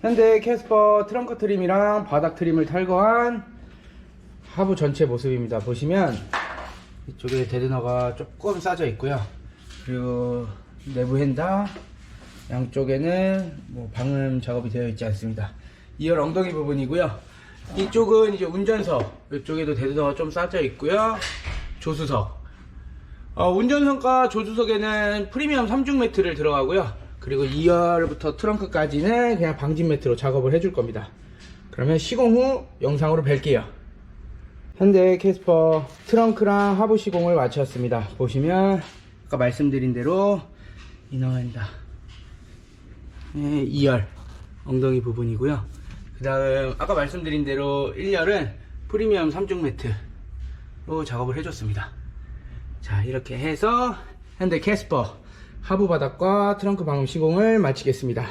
현대 캐스퍼 트렁크 트림이랑 바닥 트림을 탈거한 하부 전체 모습입니다. 보시면 이쪽에 데드너가 조금 싸져 있고요. 그리고 내부 핸다 양쪽에는 뭐 방음 작업이 되어 있지 않습니다. 2열 엉덩이 부분이고요. 이쪽은 이제 운전석, 이쪽에도 데드너가 좀 싸져 있고요. 조수석, 운전석과 조수석에는 프리미엄 3중 매트를 들어가고요. 그리고 2열부터 트렁크까지는 그냥 방진 매트로 작업을 해줄 겁니다. 그러면 시공 후 영상으로 뵐게요. 현대 캐스퍼 트렁크랑 하부 시공을 마쳤습니다. 보시면 아까 말씀드린 대로 이너핸다 2열 엉덩이 부분이고요. 그 다음 아까 말씀드린 대로 1열은 프리미엄 3중 매트로 작업을 해줬습니다. 자, 이렇게 해서 현대 캐스퍼 하부 바닥과 트렁크 방음 시공을 마치겠습니다.